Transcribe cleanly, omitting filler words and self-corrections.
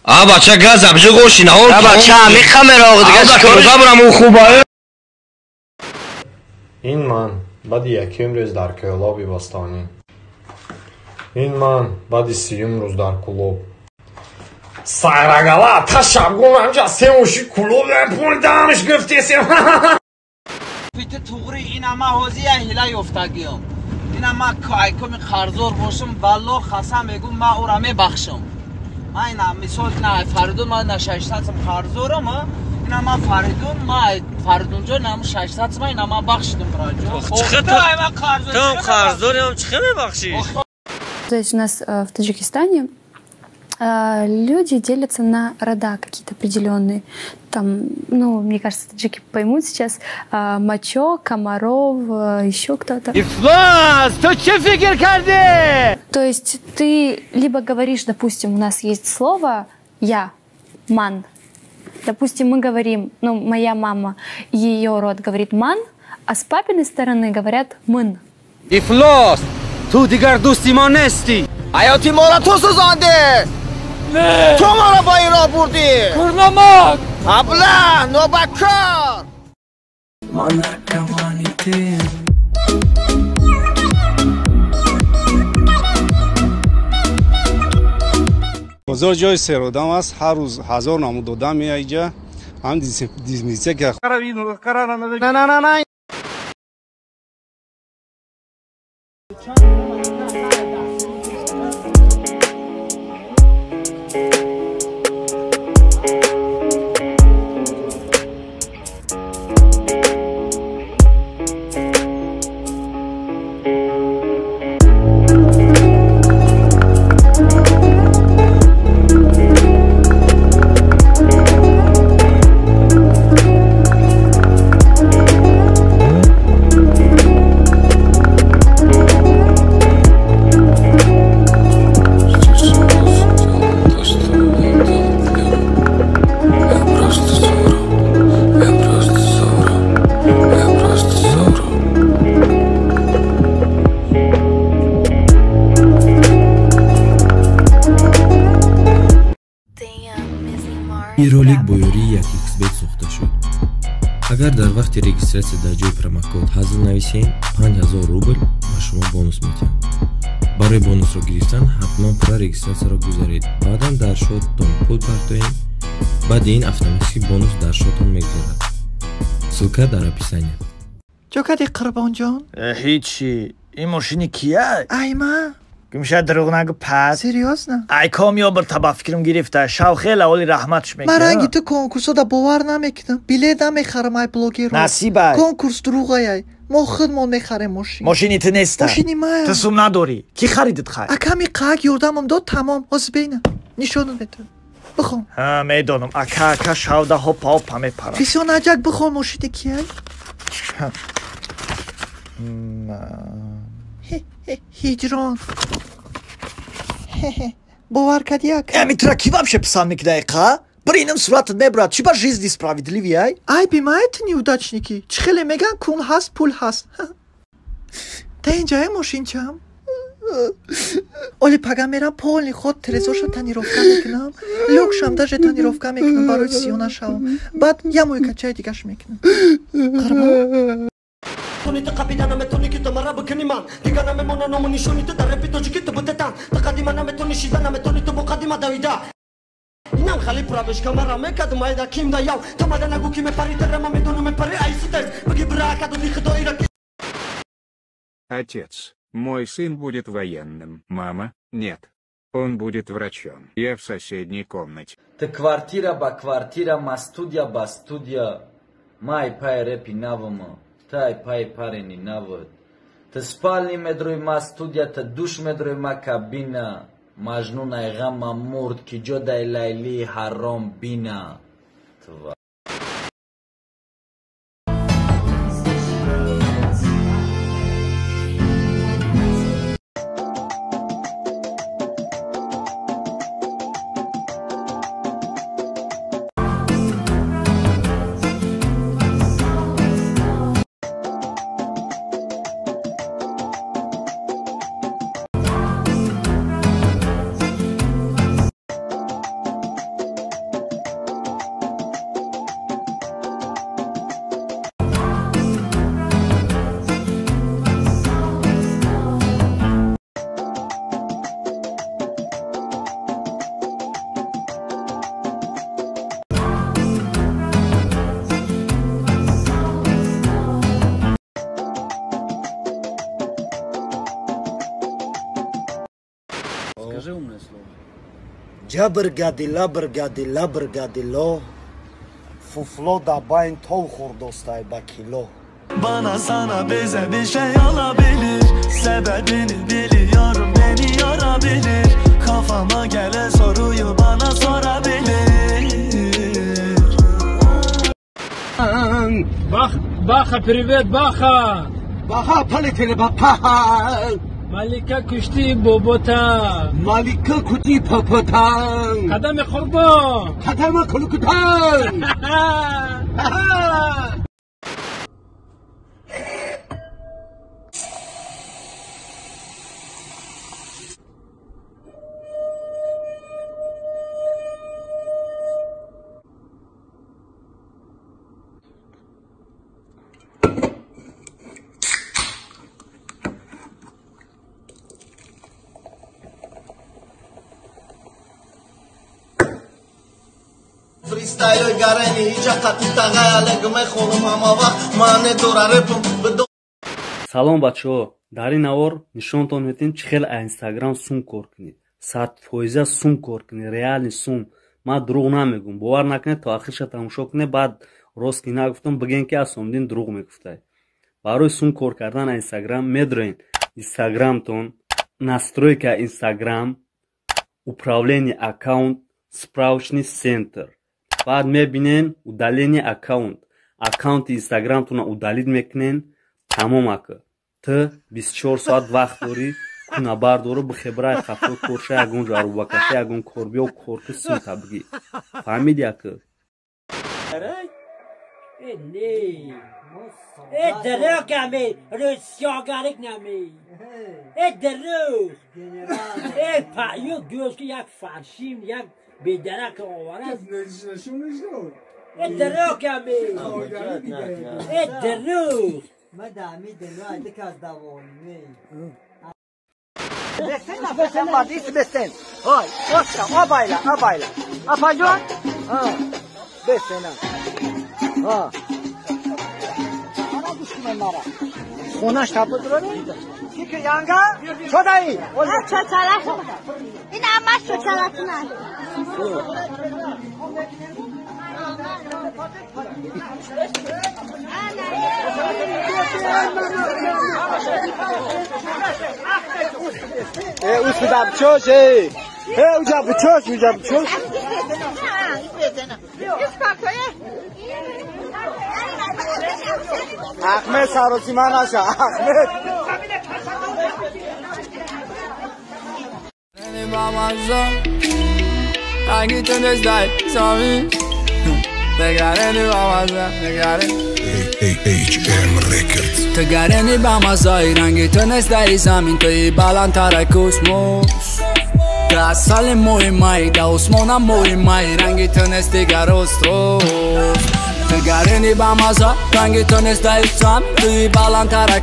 بچه گزم جو گوشی نه بچه میخمه را دیگه چیکارش ببرم اون خوبه این من بعد یکم روز در کلاب باستانی این من بعد سیوم روز در کلاب سایرگالا تشبگون همجا سیموشی کلوب در پول دامش گفتی سیم بیت توغری این همه حوزی اهیله افتگیم این همه کم خرزور باشم والله خسم بگم من او را میبخشم من این مثال نه فردون من نه 600 خرزورم این همه فردون من فردون جا نه 600 من این همه بخشیدم راجع تو خرزوری هم چخه میبخشی؟ То есть у нас в Таджикистане люди делятся на рода какие-то определенные. Там, ну, мне кажется, таджики поймут сейчас. Мачо, Комаров, еще кто-то. Ифлас, ты че фигер карди? То есть ты либо говоришь, допустим, у нас есть слово «я», «ман». Допустим, мы говорим, ну, моя мама, ее род говорит «ман», а с папиной стороны говорят «мын». Ифлас, تو دیگر دوستی ما نیستی. حیاتی ما را تو سوزانده نه تو ما را با این راه بردی کرنامک ابله نوبکار بازار جای سرودم است هر روز 1000 نامو دادم میاد اینجا هم دیزمیزه که نه این ролик бо ёрии 1xbet сохта шуд. Агар дар вақти регистратсия дар ҷои промокод ҳазл нависем 5000 рубл ба шумо бонус метиҳам. барои бонусро гирифтан ҳатман пурра регистратсияро гузаред. баъдан дар шоттон пул партоем. баъди ин автоматики бонус дар шотон мегузарад. ссилка дар описание. چو کدی قربان جان؟ هیچی این ماشینی کیه؟ ای من میشه دروغ نگو پس سریوس نه ای کامیاب تبا فکرم گرفته شو خیلی اولی رحمتش میکنه من رنگی تو کنکورسو دا باور نمیکنم بیلیت هم میخرم ای بلوگی رو نصیبه کنکورس دروغه ای ما خودمون میخریم ماشین ماشینی تو نیسته ماشینی من تو سوم نداری کی خریدت خرید اکمی قاق یردمم داد تمام از بینه نشانو بده بخون ها میدونم اکا شوده هاپا میپره فیسیون اجاک بخون ماشینی کیه هجران باور кади як میتونه вообще писал дайқа при ином суратат мебрад чи ба жизни справедливи ай ай бимаят неудачники чи хеле меган кун ҳаст пул ҳаст та инҷоя мошинчам оли пага мерам полни ход трезорша танировка мекунам люкшам даже танировка мекунам барои сиёна шавам баъд ямои качаи дигаш мекунам تونی تو قبیله نمیتونی که تو مرا بکنی من دیگه نمیمونه نمو نشونی تو در رپی تو جگی تو بوده تن تو قدیمه نمیتونی شیده نمیتونی تو مقدمه دویده اینم خیلی پرابش که مرا میکد مایده کیم دا یاو تو مده نگو که میپری در ما میدونو میپری ای سوتش بگی براکد و دیخ دایی را Отец, мой сын будет военным. Мама, нет. Он будет врачом. Я в соседней комнате. Ты квартира ба квартира, ма студия ба студия. Май пай репи навома. Taj paj pareni navod. Te spalni medroj ma studija, te duš medroj ma kabina. Majnuna e gama murd, ki joda e layli haram bina. جبر گدیلا برگدیلا برگدیلو فوفلو da bayn tov khurdostay ba kilo. Bana sana bize bir şey olabilir. Sebebini biliyorum, beni yorabilir. Kafama gelen soruyu bana sorabilir. Baha, привет, Baha. Baha, paletele baha. Malika kushti bobota. Malika kuti papatan. Kadam khurban. Kadam khulukutan. فریستایل گرانی ایجا قطی تغیاله گمه خونم همه وقت مانه دوره رپم بدو салом бачаҳо дар ин навор нишонтон метем чӣ хел инстаграм сум кор кунед 100% сум кор кунед реални сум ман дурӯғ намегум бовар накунед то ахирша тамошо кунед баъд рост ки нагуфтам бигӯем ки аз сомдин дурӯғ мегуфтед барои сум кор кардан инстаграм медроен инстаграмтон настройка инстаграм управление аккаунт справочный центр баъд мебинен удаление аккаунти инстаграмтона удалид мекунен тамом ака ты 24 соат вақт дорӣ куна бардору бихебраи хафто корша ягон ҷарубакаша ягон корбиё корку сум табгӣ фаҳмиди ака درو کمی روسیاگرک نمی درو پایو گوش که یک فرشیم یک بیدرک آورد درو کمی درو مدامی درو ادک از دوانی بسن مادیس بسن های بسن آبایلا آفاجوان بسن خونش تابو درونه کی که یانگا چودایی چوچالا این اما چوچالا تونه اوسو دب چوشه اوجا بچوش احمد سروسی من نشه احمد اگه تونستای سامی تگرنی با مزا HM Records تگرنی با مزای رنگی تونستای زمین توی بالانتر کوسموس ده سال مهمایی ده عثمانم مهمایی رنگی تونستی گروست روز تگرنی با مزا رنگی تونستای زمین توی بالانتر